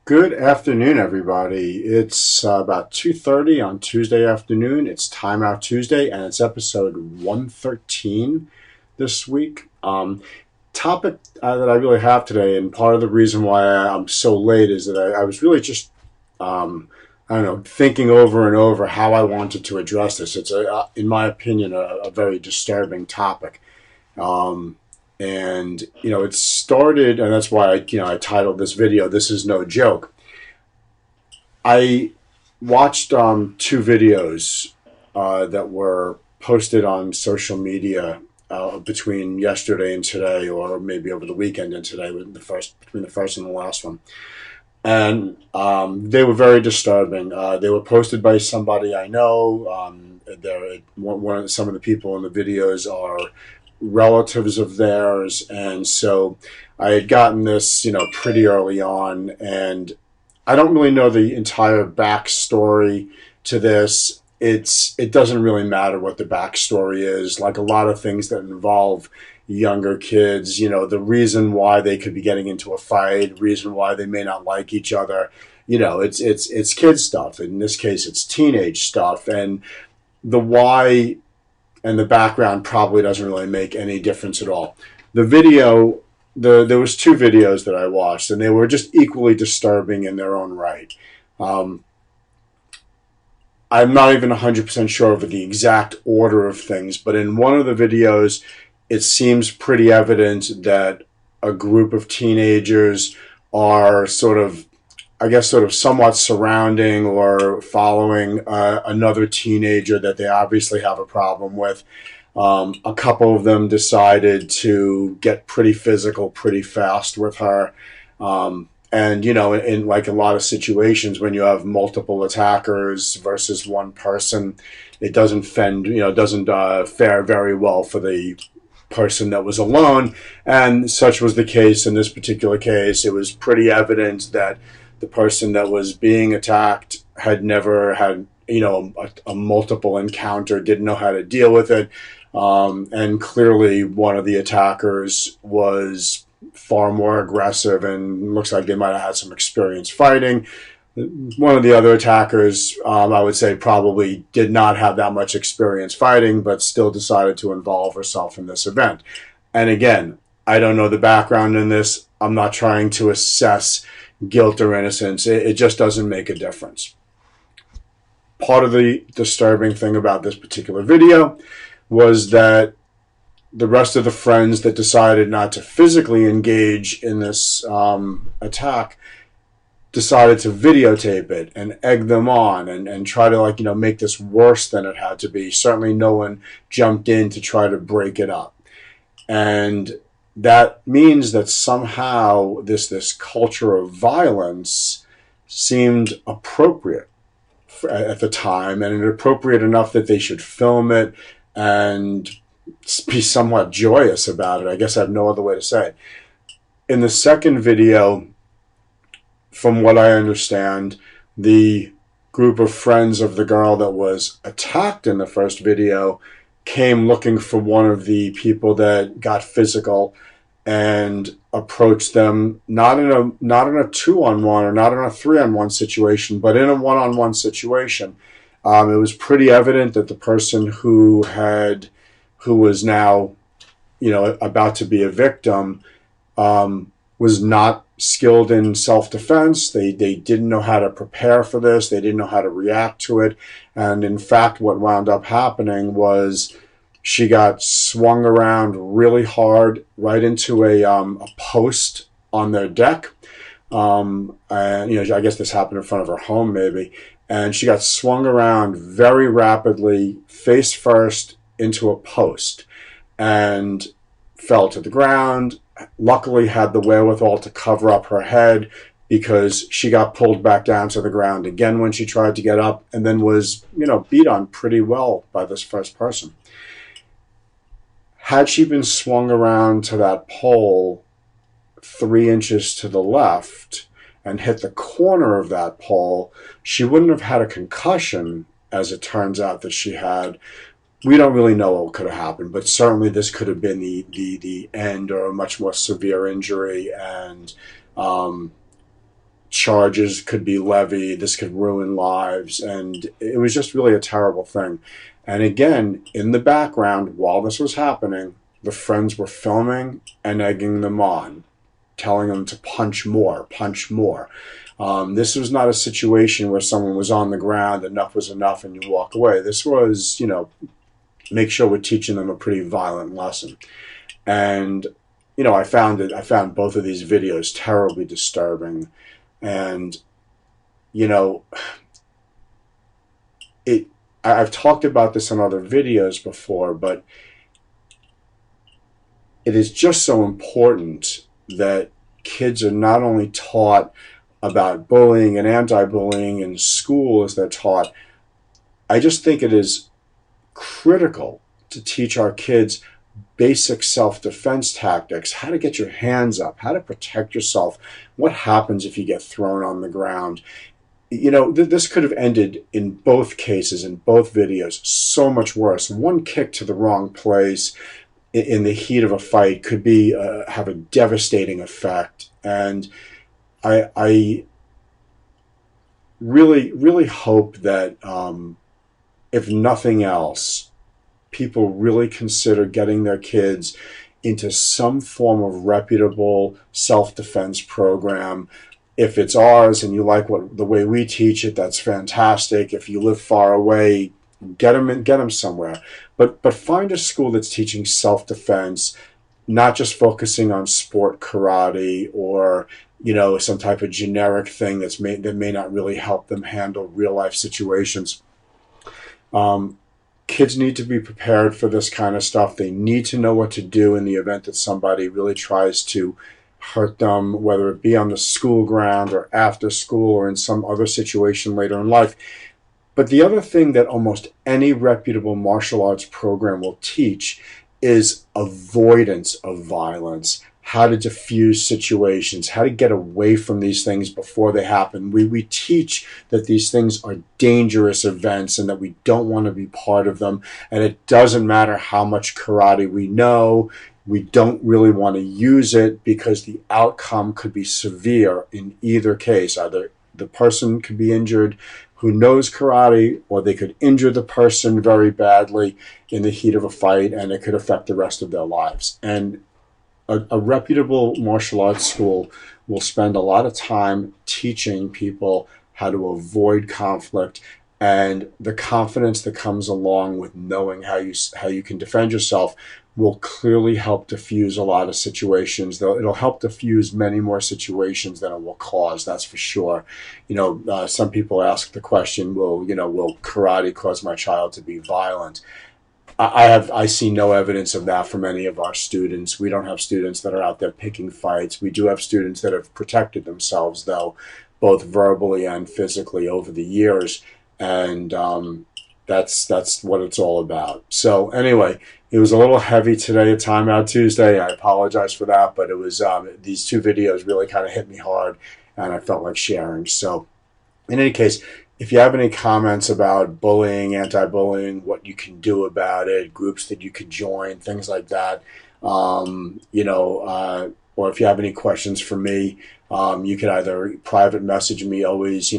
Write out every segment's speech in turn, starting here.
Good afternoon, everybody. It's about 2:30 on Tuesday afternoon. It's Time Out Tuesday, and it's episode 113 this week. Topic that I really have today, and part of the reason why I'm so late is that I was really just, I don't know, thinking over and over how I wanted to address this. It's, in my opinion, a very disturbing topic. Um, and it started, and that's why I titled this video "This Is No Joke." I watched two videos that were posted on social media between yesterday and today, or maybe over the weekend and today, with between the first and the last one, and they were very disturbing. They were posted by somebody I know. Some of the people in the videos are relatives of theirs, and so I had gotten this, pretty early on, and I don't really know the entire backstory to this. It doesn't really matter what the backstory is. Like a lot of things that involve younger kids, the reason why they could be getting into a fight, reason why they may not like each other, it's kid stuff. In this case, it's teenage stuff, and the why and the background probably doesn't really make any difference at all. The video, there was two videos that I watched, and they were just equally disturbing in their own right. Um, I'm not even 100% sure of the exact order of things, but in one of the videos, it seems pretty evident that a group of teenagers are sort of somewhat surrounding or following another teenager that they obviously have a problem with. A couple of them decided to get pretty physical pretty fast with her. And, in like a lot of situations, when you have multiple attackers versus one person, it doesn't fare very well for the person that was alone. And such was the case in this particular case. It was pretty evident that the person that was being attacked had never had, a multiple encounter, didn't know how to deal with it. And clearly one of the attackers was far more aggressive and looks like they might have had some experience fighting. One of the other attackers, I would say, probably did not have that much experience fighting, but still decided to involve herself in this event. And again, I don't know the background in this. I'm not trying to assess guilt or innocence. It just doesn't make a difference. Part of the disturbing thing about this particular video was that the rest of the friends that decided not to physically engage in this attack decided to videotape it and egg them on and try to make this worse than it had to be. Certainly no one jumped in to try to break it up. And that means that somehow this culture of violence seemed appropriate at the time, and appropriate enough that they should film it and be somewhat joyous about it. I guess I have no other way to say it. In the second video, from what I understand, the group of friends of the girl that was attacked in the first video came looking for one of the people that got physical and approached them not in a 2-on-1 or not in a 3-on-1 situation, but in a 1-on-1 situation. It was pretty evident that the person who was now, about to be a victim, was not skilled in self-defense. They didn't know how to prepare for this. They didn't know how to react to it. And in fact, what wound up happening was she got swung around really hard right into a post on their deck. And, I guess this happened in front of her home maybe. And she got swung around very rapidly, face first, into a post and fell to the ground. Luckily had the wherewithal to cover up her head because she got pulled back down to the ground again when she tried to get up, and then was, beat on pretty well by this first person. Had she been swung around to that pole 3 inches to the left and hit the corner of that pole, she wouldn't have had a concussion, as it turns out that she had. We don't really know what could have happened, but certainly this could have been the end or a much more severe injury. And charges could be levied. This could ruin lives. And it was just really a terrible thing. And again, in the background, while this was happening, the friends were filming and egging them on, telling them to punch more, punch more. This was not a situation where someone was on the ground, enough was enough, and you walk away. This was, make sure we're teaching them a pretty violent lesson. And, I found both of these videos terribly disturbing. And, I've talked about this in other videos before, but it is just so important that kids are not only taught about bullying and anti-bullying in school as they're taught. I just think it is critical to teach our kids basic self-defense tactics, how to get your hands up, how to protect yourself, what happens if you get thrown on the ground. This could have ended in both cases, in both videos, so much worse. One kick to the wrong place in the heat of a fight could be have a devastating effect. And I really, really hope that if nothing else, people really consider getting their kids into some form of reputable self-defense program. If it's ours and you like the way we teach it, that's fantastic. If you live far away, get them somewhere. But find a school that's teaching self-defense, not just focusing on sport karate or some type of generic thing that may not really help them handle real life situations. Kids need to be prepared for this kind of stuff. They need to know what to do in the event that somebody really tries to hurt them, whether it be on the school ground or after school or in some other situation later in life. But the other thing that almost any reputable martial arts program will teach is avoidance of violence, how to diffuse situations, how to get away from these things before they happen. We teach that these things are dangerous events and that we don't want to be part of them. And it doesn't matter how much karate we know, we don't really want to use it because the outcome could be severe in either case. Either the person could be injured who knows karate, or they could injure the person very badly in the heat of a fight, and it could affect the rest of their lives. And a reputable martial arts school will spend a lot of time teaching people how to avoid conflict, and the confidence that comes along with knowing how you can defend yourself will clearly help diffuse a lot of situations. It'll help diffuse many more situations than it will cause, that's for sure. Some people ask the question, will karate cause my child to be violent? I see no evidence of that from any of our students. We don't have students that are out there picking fights. We do have students that have protected themselves, though, both verbally and physically over the years. And that's what it's all about. So anyway, it was a little heavy today at Timeout Tuesday. I apologize for that, but it was these two videos really kind of hit me hard, and I felt like sharing. So in any case, if you have any comments about bullying, anti-bullying, what you can do about it, groups that you could join, things like that, or if you have any questions for me, you can either private message me always,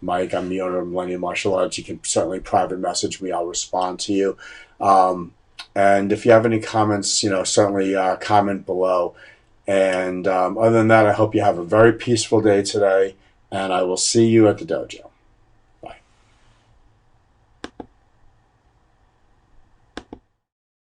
Mike, I'm the owner of Millennium Martial Arts. You can certainly private message me. I'll respond to you. And if you have any comments, certainly comment below. And other than that, I hope you have a very peaceful day today, and I will see you at the dojo.